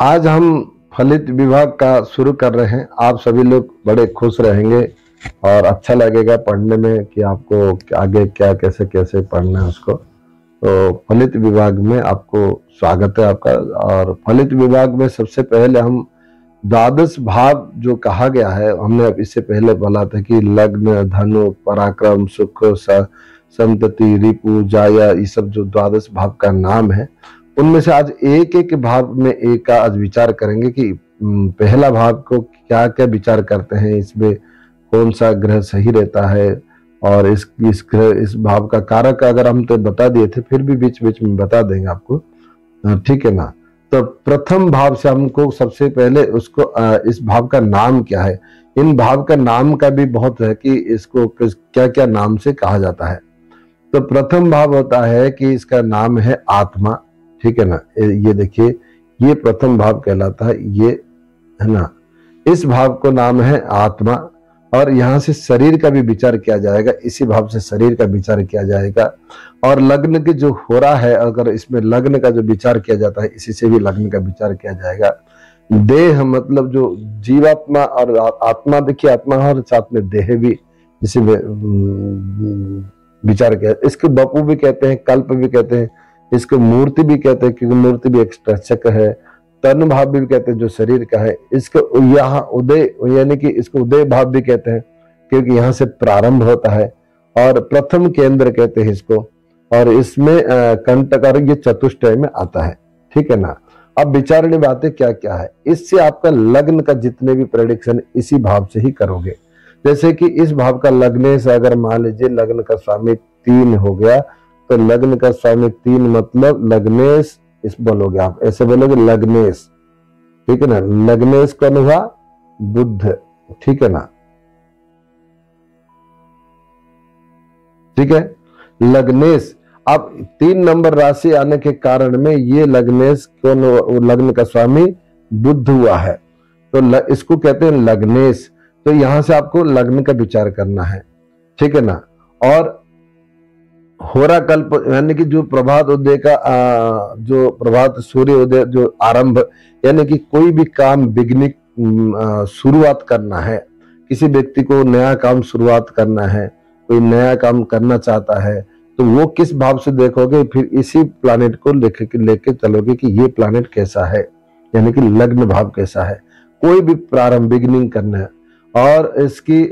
आज हम फलित विभाग का शुरू कर रहे हैं। आप सभी लोग बड़े खुश रहेंगे और अच्छा लगेगा पढ़ने में कि आपको आगे क्या कैसे कैसे पढ़ना है उसको। तो फलित विभाग में आपको स्वागत है आपका। और फलित विभाग में सबसे पहले हम द्वादश भाव जो कहा गया है, हमने अब इससे पहले बोला था कि लग्न, धनु, पराक्रम, सुख, संतति, रिपु, जाया, ये सब जो द्वादश भाव का नाम है, उनमें से आज एक एक भाव में एक का आज विचार करेंगे कि पहला भाव को क्या क्या विचार करते हैं, इसमें कौन सा ग्रह सही रहता है और इस भाव का कारक अगर हम तो बता दिए थे, फिर भी बीच बीच में बता देंगे आपको, ठीक है ना। तो प्रथम भाव से हमको सबसे पहले उसको इस भाव का नाम क्या है, इन भाव का नाम का भी बहुत है कि इसको क्या क्या नाम से कहा जाता है। तो प्रथम भाव होता है कि इसका नाम है आत्मा, ठीक है ना। ये देखिए, ये प्रथम भाव कहलाता है, ये है ना। इस भाव को नाम है आत्मा और यहाँ से शरीर का भी विचार किया जाएगा, इसी भाव से शरीर का विचार किया जाएगा। और लग्न की जो हो रहा है, अगर इसमें लग्न का जो विचार किया जाता है, इसी से भी लग्न का विचार किया जाएगा। देह मतलब जो जीवात्मा और आत्मा, देखिए आत्मा और साथ में देह भी इसी में विचार किया। इसको बपू भी कहते हैं, कल्प भी कहते हैं, इसको मूर्ति भी कहते हैं क्योंकि मूर्ति भी एक स्ट्रक्चर है। तन भाव भी कहते हैं जो शरीर का है। इसको यहाँ उदय यानी कि इसको उदय भाव भी कहते हैं क्योंकि यहाँ से प्रारंभ होता है। और प्रथम केंद्र कहते हैं इसको। और इसमें कंटक और ये चतुष्टय में आता है, ठीक है ना। अब विचारणी बातें क्या क्या है, इससे आपका लग्न का जितने भी प्रेडिक्शन इसी भाव से ही करोगे। जैसे कि इस भाव का लग्नेश, अगर मान लीजिए लग्न का स्वामी 3 हो गया, तो लग्न का स्वामी 3 मतलब लग्नेश, इस बोलोगे आप, ऐसे बोलोगे लग्नेश, ठीक है ना। लग्नेश कौन हुआ? बुध, ठीक है ना, ठीक है। लग्नेश, अब 3 नंबर राशि आने के कारण में ये लग्नेश कौन, लग्न का स्वामी बुध हुआ है, तो इसको कहते हैं लग्नेश। तो यहां से आपको लग्न का विचार करना है, ठीक है ना। और होरा कल्प यानी कि जो प्रभात उदय का जो प्रभात सूर्य उदय जो आरंभ, यानी कि कोई भी काम बिगनिंग शुरुआत करना है, किसी व्यक्ति को नया काम शुरुआत करना है, कोई नया काम करना चाहता है, तो वो किस भाव से देखोगे, फिर इसी प्लैनेट को लेके चलोगे कि ये प्लैनेट कैसा है, यानी कि लग्न भाव कैसा है। कोई भी प्रारंभ बिगनिंग करना है और इसकी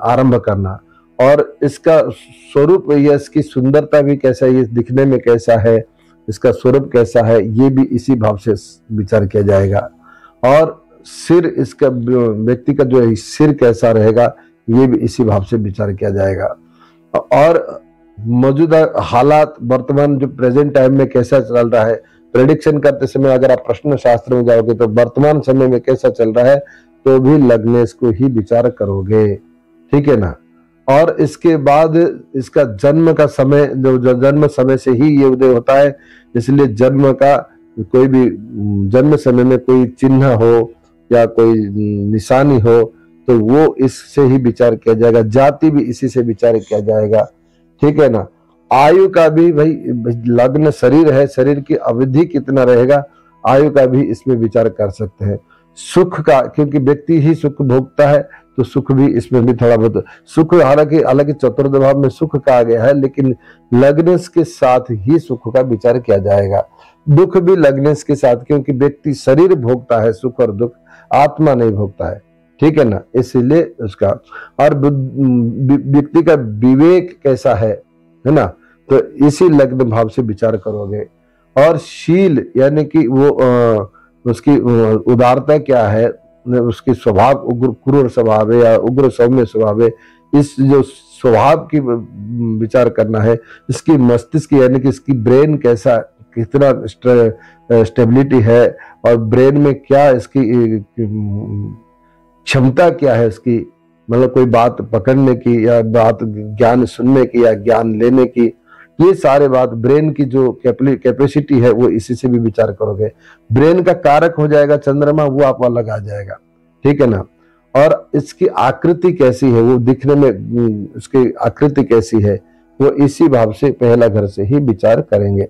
आरंभ करना, और इसका स्वरूप या इसकी सुंदरता भी कैसा है, ये दिखने में कैसा है, इसका स्वरूप कैसा है, ये भी इसी भाव से विचार किया जाएगा। और सिर, इसका व्यक्ति का जो है सिर कैसा रहेगा, ये भी इसी भाव से विचार किया जाएगा। और मौजूदा हालात, वर्तमान जो प्रेजेंट टाइम में कैसा चल रहा है, प्रेडिक्शन करते समय अगर आप प्रश्न शास्त्र में जाओगे तो वर्तमान समय में कैसा चल रहा है, तो भी लग्नेश को ही विचार करोगे, ठीक है ना। और इसके बाद इसका जन्म का समय, जो जन्म समय से ही ये उदय होता है, इसलिए जन्म का कोई भी जन्म समय में कोई चिन्ह हो या कोई निशानी हो, तो वो इससे ही विचार किया जाएगा। जाति भी इसी से विचार किया जाएगा, ठीक है ना। आयु का भी, भाई लग्न शरीर है, शरीर की अवधि कितना रहेगा, आयु का भी इसमें विचार कर सकते हैं। सुख का, क्योंकि व्यक्ति ही सुख भोगता है, तो सुख भी इसमें भी थोड़ा बहुत सुख, हालांकि चतुर्थ भाव में सुख कहा गया है, लेकिन लग्नेश के साथ ही सुख का विचार किया जाएगा। दुख भी लग्नेश के साथ, क्योंकि व्यक्ति शरीर भोगता है सुख और दुख, आत्मा नहीं भोगता है, ठीक है ना, इसीलिए उसका। और व्यक्ति का विवेक कैसा है ना, तो इसी लग्न भाव से विचार करोगे। और शील यानी कि वो उसकी उदारता क्या है, उसकी स्वभाव उग्र क्रूर स्वभाव है या उग्र सौम्य स्वभाव है, इस जो स्वभाव की विचार करना है। इसकी मस्तिष्क यानी कि इसकी ब्रेन कैसा, कितना स्टेबिलिटी है, और ब्रेन में क्या इसकी क्षमता क्या है इसकी, मतलब कोई बात पकड़ने की या बात ज्ञान सुनने की या ज्ञान लेने की, ये सारे बात ब्रेन की जो कैपेसिटी है वो इसी से भी विचार करोगे। ब्रेन का कारक हो जाएगा चंद्रमा, वो आप अलग आ जाएगा, ठीक है ना। और इसकी आकृति कैसी है, वो दिखने में उसकी आकृति कैसी है, वो इसी भाव से पहला घर से ही विचार करेंगे,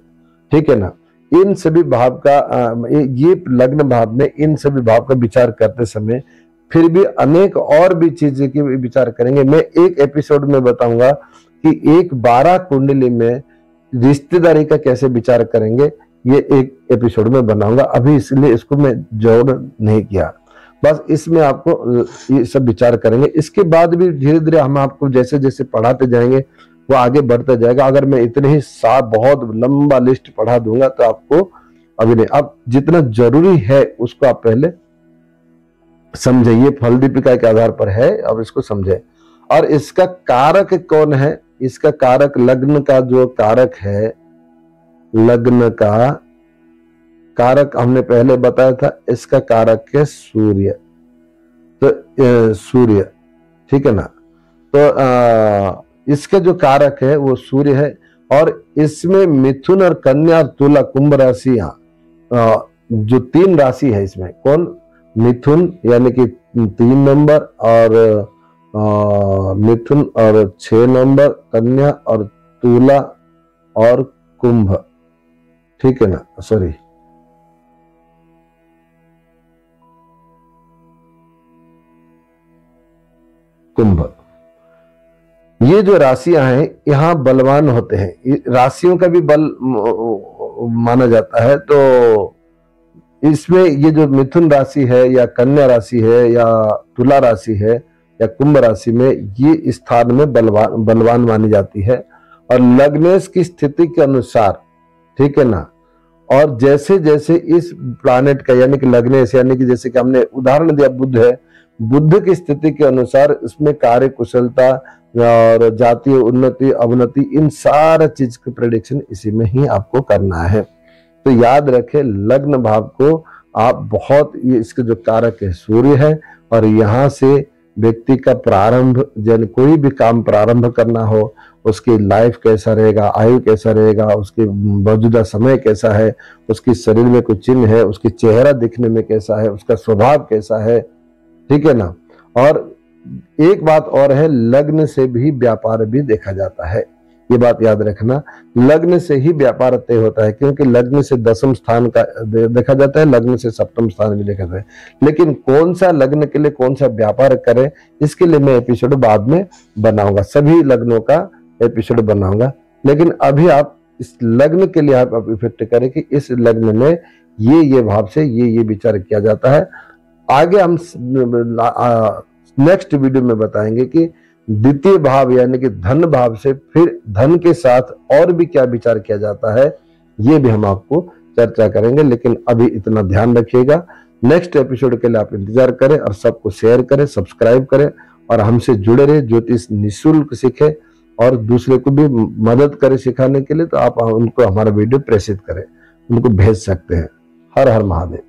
ठीक है ना। इन सभी भाव का ये लग्न भाव में इन सभी भाव का विचार करते समय फिर भी अनेक और भी चीजें की विचार करेंगे। मैं एक एपिसोड में बताऊंगा कि एक 12 कुंडली में रिश्तेदारी का कैसे विचार करेंगे, ये एक एपिसोड में बनाऊंगा। अभी इसलिए इसको मैं जोड़ नहीं किया, बस इसमें आपको ये सब विचार करेंगे। इसके बाद भी धीरे धीरे हम आपको जैसे जैसे पढ़ाते जाएंगे वो आगे बढ़ता जाएगा। अगर मैं इतने ही बहुत लंबा लिस्ट पढ़ा दूंगा तो आपको अभी नहीं, अब जितना जरूरी है उसको आप पहले समझे। ये फल दीपिका के आधार पर है, अब इसको समझे। और इसका कारक कौन है? इसका कारक लग्न का जो कारक है, लग्न का कारक हमने पहले बताया था, इसका कारक है सूर्य। तो सूर्य, ठीक है ना। तो इसका जो कारक है वो सूर्य है। और इसमें मिथुन और कन्या और तुला कुंभ राशियां, जो 3 राशि है इसमें, कौन? मिथुन यानी कि 3 नंबर, और मिथुन और 6 नंबर, कन्या और तुला और कुंभ, ठीक है ना, सॉरी कुंभ। ये जो राशियां हैं यहाँ बलवान होते हैं, राशियों का भी बल माना जाता है। तो इसमें ये जो मिथुन राशि है या कन्या राशि है या तुला राशि है या कुंभ राशि में, ये स्थान में बलवान मानी जाती है। और लग्नेश की स्थिति के अनुसार, ठीक है ना, और जैसे जैसे इस प्लैनेट का यानी कि लग्नेश, यानी कि जैसे कि हमने उदाहरण दिया बुध है, बुध की स्थिति के अनुसार इसमें कार्य कुशलता और जातीय उन्नति अवनति, इन सारा चीज की प्रेडिक्शन इसी में ही आपको करना है। तो याद रखें, लग्न भाव को आप बहुत, ये इसके जो कारक है सूर्य है, और यहाँ से व्यक्ति का प्रारंभ, जब कोई भी काम प्रारंभ करना हो, उसकी लाइफ कैसा रहेगा, आयु कैसा रहेगा, उसके मौजूदा समय कैसा है, उसकी शरीर में कोई चिन्ह है, उसकी चेहरा दिखने में कैसा है, उसका स्वभाव कैसा है, ठीक है ना। और एक बात और है, लग्न से भी व्यापार भी देखा जाता है, ये बात याद रखना। लग्न से ही व्यापार तय होता है, क्योंकि लग्न से 10वें स्थान का देखा जाता है, लग्न से 7वें स्थान भी देखा जाता है। लेकिन कौन सा लग्न के लिए कौन सा व्यापार करें, इसके लिए मैं एपिसोड बाद में बनाऊंगा, सभी लग्नों का एपिसोड बनाऊंगा। लेकिन अभी आप इस लग्न के लिए आप इफेक्ट करें कि इस लग्न में ये भाव से ये विचार किया जाता है। आगे हम नेक्स्ट वीडियो में बताएंगे कि द्वितीय भाव यानी कि धन भाव से फिर धन के साथ और भी क्या विचार किया जाता है, ये भी हम आपको चर्चा करेंगे। लेकिन अभी इतना ध्यान रखिएगा, नेक्स्ट एपिसोड के लिए आप इंतजार करें और सबको शेयर करें, सब्सक्राइब करें और हमसे जुड़े रहे। ज्योतिष निःशुल्क सीखे और दूसरे को भी मदद करें सिखाने के लिए, तो आप उनको हमारा वीडियो प्रेषित करें, उनको भेज सकते हैं। हर हर महादेव।